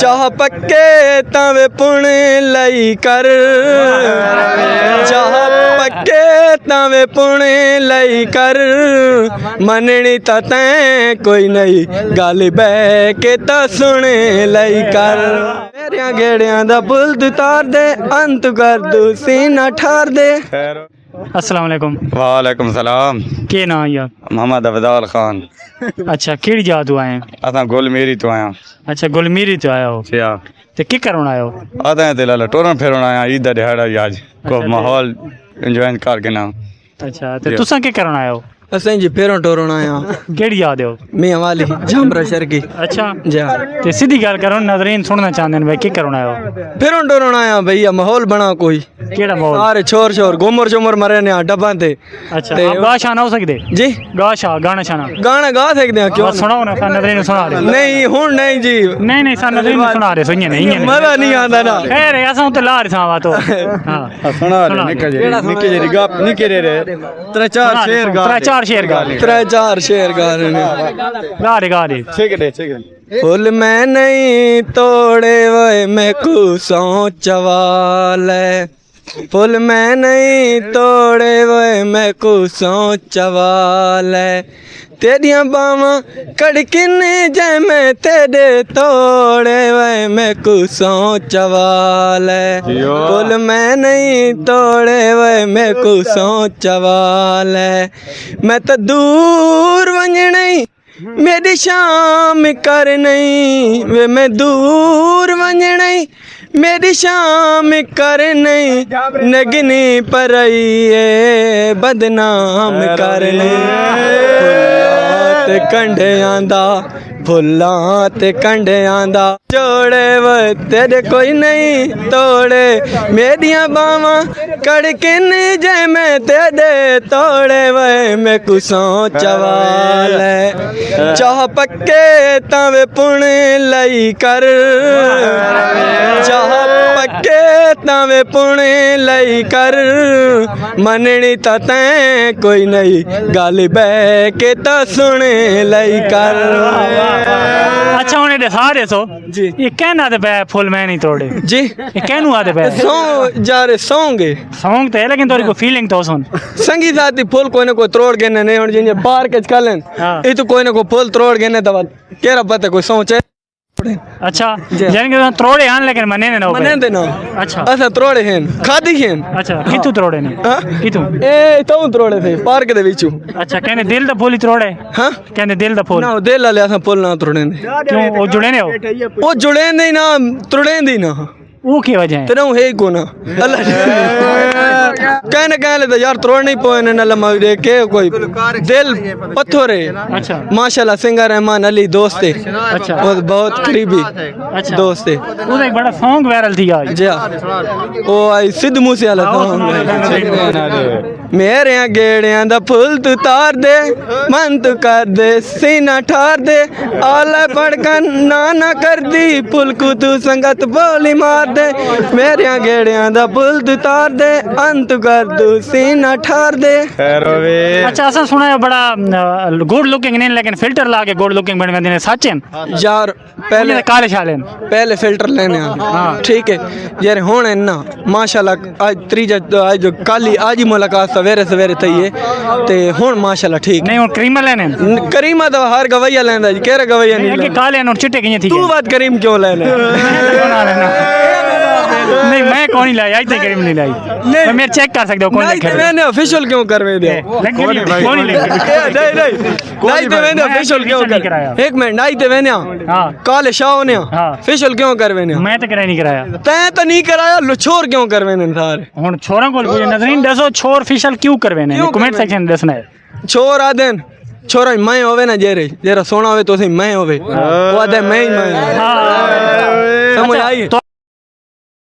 ਚਾਹ ਪੱਕੇ ਤਾਵੇਂ ਪੁਣੇ ਲਈ ਕਰ, ਚਾਹ ਪੱਕੇ ਤਾਵੇਂ ਪੁਣੇ ਲਈ ਕਰ, ਮੰਨਣੀ ਤਾਂ ਤੈਂ ਕੋਈ ਨਹੀਂ, ਗੱਲ ਬਹਿ ਕੇ ਤਾਂ ਸੁਣੇ ਲਈ ਕਰ। ਮੇਰਿਆਂ ਗੇੜਿਆਂ ਦਾ ਬੁਲਦ ਤਾਰ ਦੇ, ਅੰਤ ਕਰ ਦੂ ਸੀਨਾ ਠਾਰ ਦੇ। अस्सलाम वालेकुम। वालेकुम सलाम। के नाम है यार? मोहम्मद अफजाल खान। अच्छा केड़ी जगह तो आए हैं? असां गुलमीरी तो आया। अच्छा गुलमीरी तो आया हो क्या ते की करन आए हो? असां ते लाला टोरन फेरन आया, ईद दा दिहाड़ा आज को माहौल एंजॉय करके ना। अच्छा ते तुसा के करन आए हो? असें जी फेरों टोरण आया केड़ी याद हो? मियां वाली झामरा शहर की। अच्छा जा ते सीधी गल करो, नजरीन सुनना चाहते हैं भाई की करन आए हो? फेरों टोरण आया भैया, माहौल बना कोई केड़ा माहौल? सारे छोर छोर घुमर चुमर मरे ने डब्बा ते। अच्छा ते आप गा शाना हो सकदे? जी गाना शाना गाना गा सकते हैं, क्यों बस सुनाओ ना, सा नजरीन सुना रहे। नहीं हुन नहीं जी, नहीं नहीं सा नजरीन सुना रहे, सुनिए नहीं मजा नहीं आंदा ना। खैर ऐसा तो ला रहे सावा तो हां सुना रे निके जे गप निके रे त्रै चार शेर गा, त्रै चार शेर गा, त्रै चार शेर गा रहे ने। गा रहे ठीक है। फुल मैं नहीं तोड़े वे मैं कुसों चवाल, फुल मैं नहीं तोड़े वे मैं कुसों चवाल, तेरियां बावां कड़किन जै मैं तेरे तोड़े वे मैं कुसों चवाल, फुल मैं नहीं तोड़े वे मैं कुसों चवाल, मैं तो दूर वंजनी मेरी शाम कर नहीं वे, मैं दूर वंजनी मेरी शाम कर नहीं, नगनी परई बदनाम कर नहीं। ते कंढे आंदा फुल्लां ते कंढे आंदा जोड़े वे तेरे कोई नहीं तोड़े, मेरियां बावां कड़किन जे मैं तेरे तोड़े वे मैं कुसों चवाल, चाह पक्के तावे पुणे लई कर, चाह पक्के तावे पुणे लई कर, मननी तां तैं कोई नहीं, गल बह के तां सुने लई कर। अच्छा उन्हें दसा रहे सो जी, ये कहना दे पे फुल मैं नहीं तोड़े जी ये कहनू आदे पे सौ जा रहे सोंगे सॉन्ग तो है लेकिन थोड़ी को फीलिंग तो सुन संगी साथी फुल कोई ना कोई तोड़ गए नहीं हुन जिने बाहर के चलन ये तो कोई ना कोई फुल तोड़ गए ने दवा केरा पता कोई सोचे। अच्छा यानी कि तोड़े आन लेकिन मने ने ना मने देना। अच्छा असा तोड़े हैं खादी हैं। अच्छा कितु तोड़े ने कितु ए तो तोड़े थे पार्क दे विचू। अच्छा कहने दिल दा फूल ही तोड़े? हां कहने दिल दा फूल ना दिल वाले असा फुल ना तोड़े ने क्यों वो जुड़े ने वो जुड़े नहीं ना तोड़े दी ना वो की वजह है तेरा है को ना अल्लाह कहने तो यार तोड़ नहीं पोए ने लम्मा दे के कोई दिल पत्थर है। अच्छा माशाल्लाह सिंगर रहमान अली दोस्त है। अच्छा बहुत करीबी अच्छा दोस्त है। उसदा एक बड़ा सॉन्ग वायरल थी आज जी ओ आई सिद्ध मूसे वाला सॉन्ग मेरे गेड़ियां दा फुल तू तार दे, मन तू कर दे सीना ठार दे, आला पड़कन ना कर दी फुल को तू संगत बोली मार दे, मेरे गेड़ियां दा फुल तू तार दे, अंत कर दू सीना ठार दे। अच्छा असा सुना है बड़ा गुड लुकिंग नहीं लेकिन फिल्टर ला के गुड लुकिंग बन गए सच है यार पहले काले शाले पहले फिल्टर लेने हाँ ठीक है यार होने ना माशाल्लाह आज त्रीजा आज जो काली आज ही मुलाकात सवेरे सवेरे थई है ते हुन माशाल्लाह ठीक नहीं हुन करीमा लेने करीमा तो हर गवैया लेंदा जी केरा गवैया नहीं काले और चिट्टे किए थी तू बात करीम क्यों लेने नहीं मैं कौन ही लाई आज तक करीम नहीं लाई नहीं मैं चेक कर सकते हो कौन लिखा है मैंने ऑफिशियल क्यों करवे दिया कौन ही नहीं तो मैंने ऑफिशियल क्यों कर एक मिनट नहीं तो मैंने हां काले शाह ने ऑफिशियल क्यों करवे ने मैं तो कराया नहीं कराया तै तो नहीं कराया छोर क्यों करवे ने सारे हुन छोरा को नजरीन दसो छोर ऑफिशियल क्यों करवे ने कमेंट सेक्शन दसना है छोर आदेन छोरा मैं होवे ना जेरा सोना होवे तो सही मैं होवे वो आदे मैं ही मैं समझ आई।